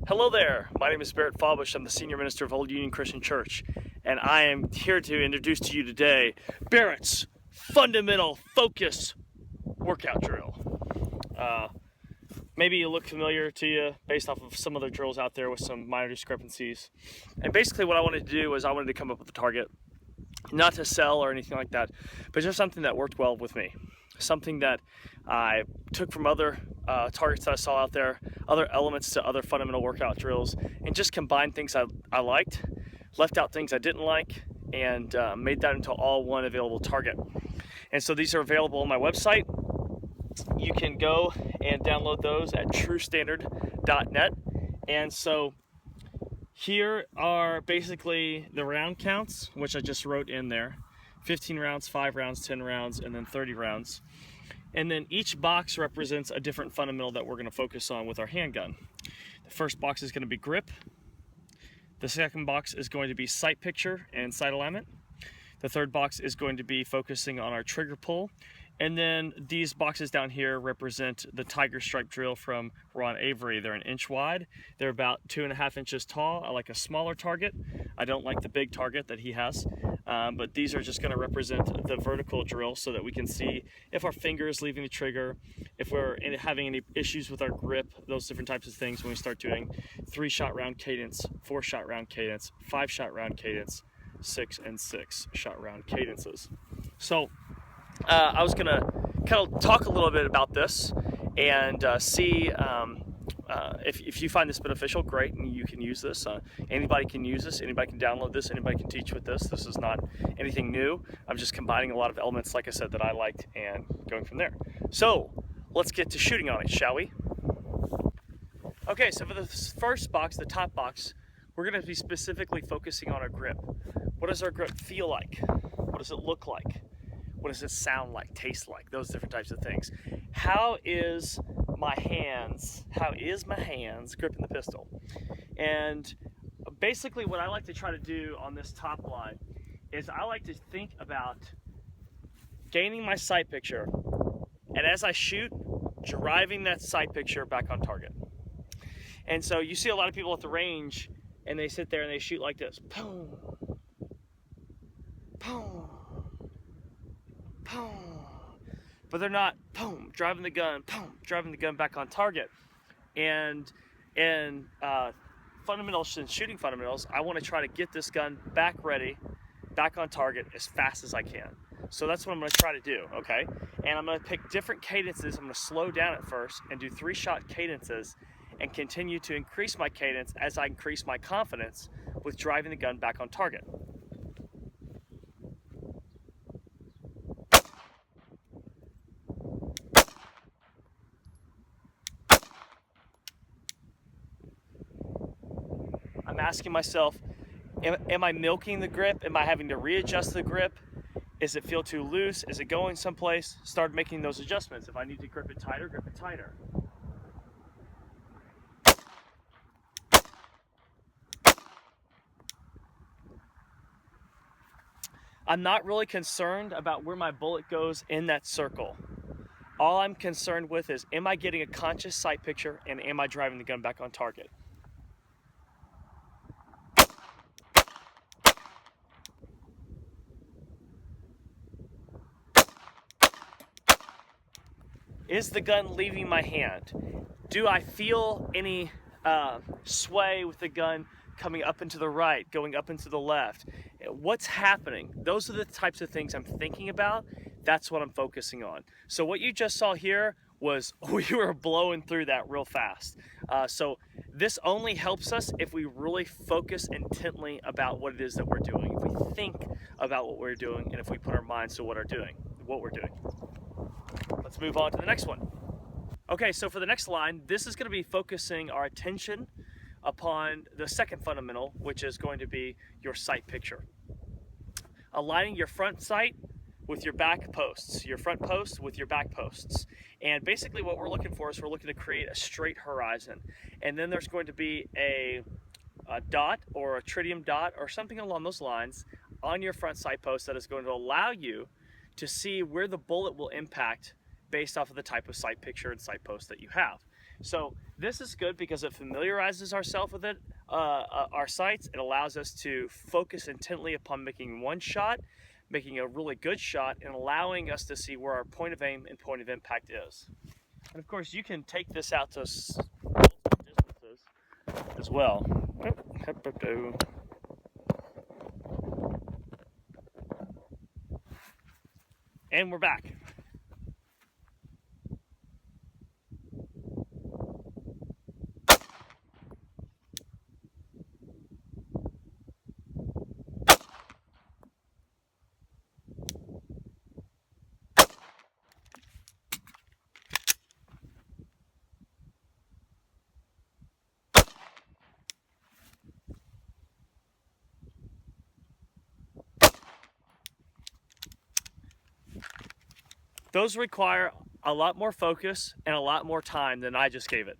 Hello there, my name is Fawbush. I'm the Senior Minister of Old Union Christian Church, and I am here to introduce to you today Barrett's Fundamental Focus Workout Drill. Maybe it look familiar to you based off of some other drills out there with some minor discrepancies. And basically what I wanted to do was I wanted to come up with a target, not to sell or anything like that, but just something that worked well with me. Something that I took from other targets that I saw out there, other elements to other fundamental workout drills, and just combined things I liked, left out things I didn't like, and made that into all one available target. And so these are available on my website. You can go and download those at truestandard.net. And so here are basically the round counts, which I just wrote in there. 15 rounds, 5 rounds, 10 rounds, and then 30 rounds. And then each box represents a different fundamental that we're going to focus on with our handgun. The first box is going to be grip. The second box is going to be sight picture and sight alignment. The third box is going to be focusing on our trigger pull. And then these boxes down here represent the tiger stripe drill from Ron Avery. They're an inch wide. They're about 2.5 inches tall. I like a smaller target. I don't like the big target that he has. But these are just going to represent the vertical drill so that we can see if our finger is leaving the trigger, if we're having any issues with our grip, those different types of things when we start doing 3-shot round cadence, 4-shot round cadence, 5-shot round cadence, 6 and 6-shot round cadences. So I was going to kind of talk a little bit about this and see if you find this beneficial, great, and you can use this. Anybody can use this, anybody can download this, anybody can teach with this. This is not anything new. I'm just combining a lot of elements, like I said, that I liked and going from there. So let's get to shooting on it, shall we? Okay, so for the first box, the top box, we're going to be specifically focusing on our grip. What does our grip feel like? What does it look like? What does it sound like, taste like? Those different types of things. How is my hands gripping the pistol? And basically what I like to try to do on this top line is I like to think about gaining my sight picture, and as I shoot, driving that sight picture back on target. And so you see a lot of people at the range and they sit there and they shoot like this. Boom, boom, boom. But they're not driving the gun back on target. And fundamentals and shooting fundamentals, I want to try to get this gun back ready, back on target as fast as I can. So that's what I'm going to try to do, okay? And I'm going to pick different cadences. I'm going to slow down at first and do 3-shot cadences and continue to increase my cadence as I increase my confidence with driving the gun back on target. I'm asking myself, am I milking the grip? Am I having to readjust the grip? Is it feel too loose? Is it going someplace? Start making those adjustments. If I need to grip it tighter, grip it tighter. I'm not really concerned about where my bullet goes in that circle. All I'm concerned with is, am I getting a conscious sight picture and am I driving the gun back on target? Is the gun leaving my hand? Do I feel any sway with the gun coming up and to the right, going up and to the left? What's happening? Those are the types of things I'm thinking about. That's what I'm focusing on. So what you just saw here was we were blowing through that real fast. So this only helps us if we really focus intently about what it is that we're doing. If we think about what we're doing and if we put our minds to what we're doing. Let's move on to the next one. Okay, so for the next line, this is going to be focusing our attention upon the second fundamental, which is going to be your sight picture. Aligning your front sight with your back posts, your front posts with your back posts. And basically what we're looking for is we're looking to create a straight horizon. And then there's going to be a dot or a tritium dot or something along those lines on your front sight post that is going to allow you to see where the bullet will impact based off of the type of sight picture and sight post that you have. So this is good because it familiarizes ourselves with it, our sights. It allows us to focus intently upon making one shot, making a really good shot, and allowing us to see where our point of aim and point of impact is. And of course, you can take this out to distances as well. And we're back. Those require a lot more focus and a lot more time than I just gave it.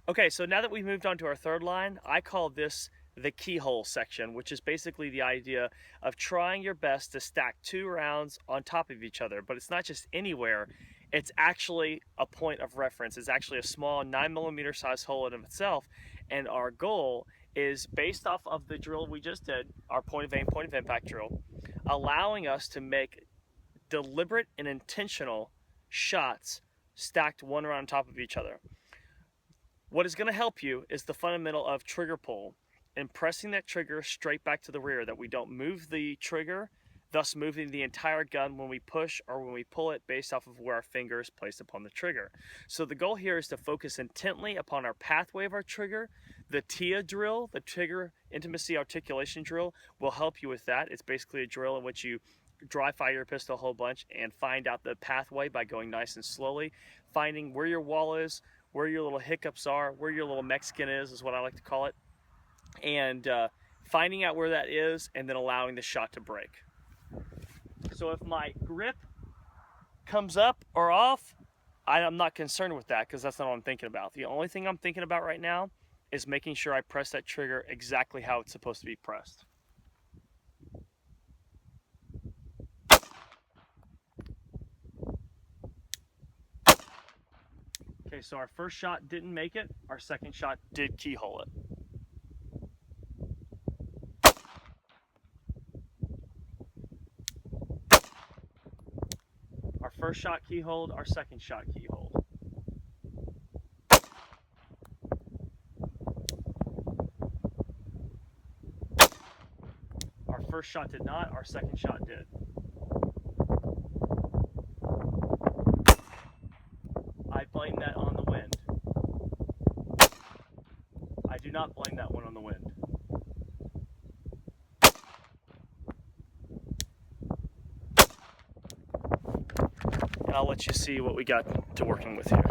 Okay, so now that we've moved on to our third line, I call this the keyhole section, which is basically the idea of trying your best to stack 2 rounds on top of each other. But it's not just anywhere, it's actually a point of reference. It's actually a small 9mm size hole in itself, and our goal is based off of the drill we just did, our point of aim, point of impact drill, allowing us to make deliberate and intentional shots stacked one around top of each other. What is going to help you is the fundamental of trigger pull and pressing that trigger straight back to the rear, that we don't move the trigger, thus moving the entire gun when we push or when we pull it based off of where our finger is placed upon the trigger. So the goal here is to focus intently upon our pathway of our trigger. The TIA drill, the trigger intimacy articulation drill, will help you with that. It's basically a drill in which you dry fire your pistol a whole bunch and find out the pathway by going nice and slowly, finding where your wall is, where your little hiccups are, where your little Mexican is what I like to call it, and finding out where that is and then allowing the shot to break. So if my grip comes up or off, I'm not concerned with that because that's not what I'm thinking about. The only thing I'm thinking about right now is making sure I press that trigger exactly how it's supposed to be pressed. Okay, so our first shot didn't make it. Our second shot did keyhole it. Our first shot keyholed, our second shot keyholed. Our first shot did not, our second shot did. I blame that on the wind. I do not blame that one on the wind. And I'll let you see what we got to working with here.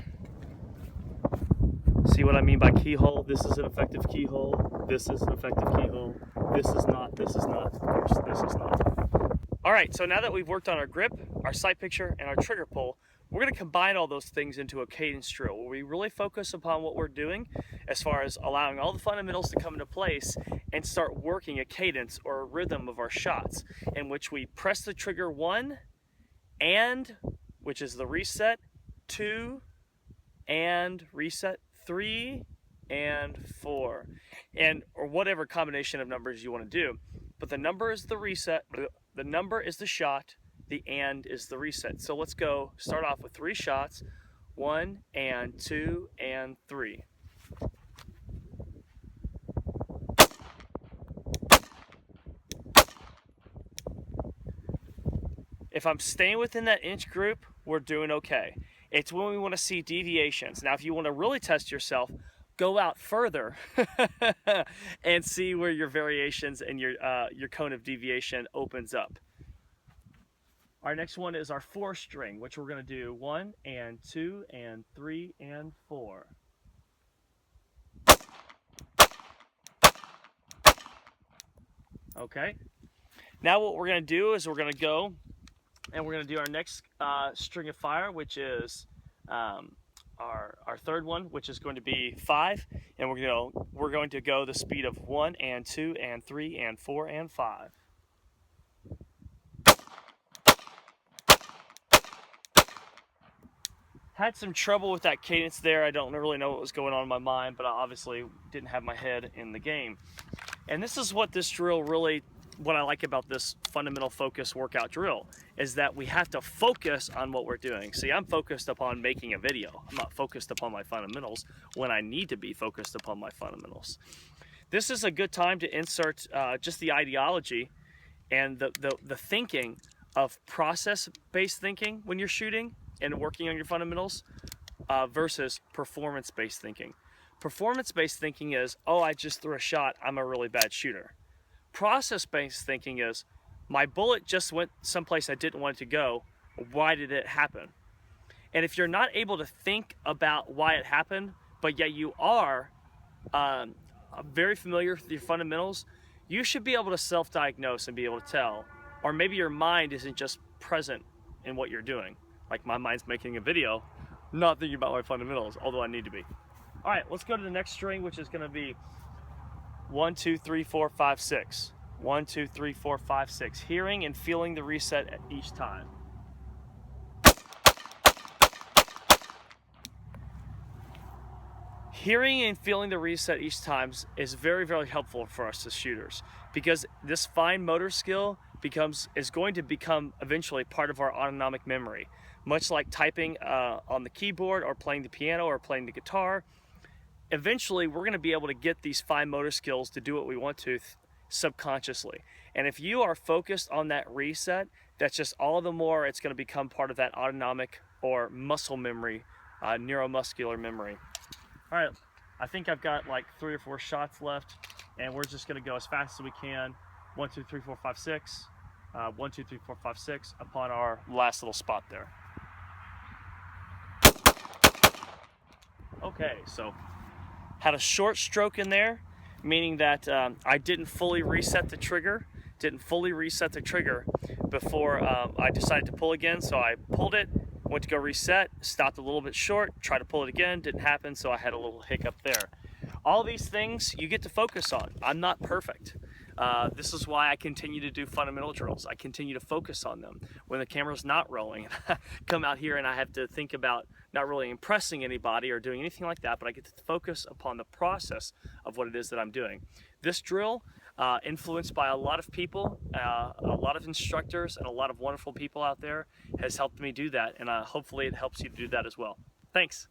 See what I mean by keyhole? This is an effective keyhole. This is an effective keyhole. This is not. This is not. Of course, this is not. All right, so now that we've worked on our grip, our sight picture, and our trigger pull, we're going to combine all those things into a cadence drill where we really focus upon what we're doing as far as allowing all the fundamentals to come into place and start working a cadence or a rhythm of our shots in which we press the trigger 1 and, which is the reset, 2 and reset, 3 and 4, and or whatever combination of numbers you want to do. But the number is the reset, the number is the shot, the and is the reset. So let's go start off with 3 shots, 1 and 2 and 3. If I'm staying within that inch group, we're doing okay. It's when we want to see deviations. Now, if you want to really test yourself, go out further and see where your variations and your cone of deviation opens up. Our next one is our 4 string, which we're going to do 1 and 2 and 3 and 4. Okay. Now what we're going to do is we're going to go and we're going to do our next string of fire, which is our third one, which is going to be 5, and we're going to go the speed of 1 and 2 and 3 and 4 and 5. Had some trouble with that cadence there. I don't really know what was going on in my mind, but I obviously didn't have my head in the game. And this is what this drill really, what I like about this fundamental focus workout drill, is that we have to focus on what we're doing. See, I'm focused upon making a video. I'm not focused upon my fundamentals when I need to be focused upon my fundamentals. This is a good time to insert just the ideology and the thinking of process-based thinking when you're shooting and working on your fundamentals versus performance-based thinking. Performance-based thinking is, oh, I just threw a shot, I'm a really bad shooter. Process-based thinking is, my bullet just went someplace I didn't want it to go, why did it happen? And if you're not able to think about why it happened, but yet you are very familiar with your fundamentals, you should be able to self-diagnose and be able to tell. Or maybe your mind isn't just present in what you're doing. Like my mind's making a video, not thinking about my fundamentals, although I need to be. All right, let's go to the next string, which is gonna be 1, 2, 3, 4, 5, 6. 1, 2, 3, 4, 5, 6. Hearing and feeling the reset at each time. Hearing and feeling the reset each time is very, very helpful for us as shooters, because this fine motor skill is going to become eventually part of our autonomic memory. Much like typing on the keyboard or playing the piano or playing the guitar, eventually we're going to be able to get these fine motor skills to do what we want to subconsciously. And if you are focused on that reset, that's just all the more it's going to become part of that autonomic or muscle memory, neuromuscular memory. All right, I think I've got like 3 or 4 shots left, and we're just going to go as fast as we can. 1, 2, 3, 4, 5, 6. 1, 2, 3, 4, 5, 6 upon our last little spot there. Okay, so had a short stroke in there, meaning that I didn't fully reset the trigger. Before I decided to pull again, so I pulled it, went to go reset, stopped a little bit short, tried to pull it again, didn't happen, so I had a little hiccup there. All these things you get to focus on. I'm not perfect. This is why I continue to do fundamental drills. I continue to focus on them. When the camera's not rolling, I come out here and I have to think about not really impressing anybody or doing anything like that, but I get to focus upon the process of what it is that I'm doing. This drill, influenced by a lot of people, a lot of instructors, and a lot of wonderful people out there, has helped me do that, and hopefully it helps you to do that as well. Thanks.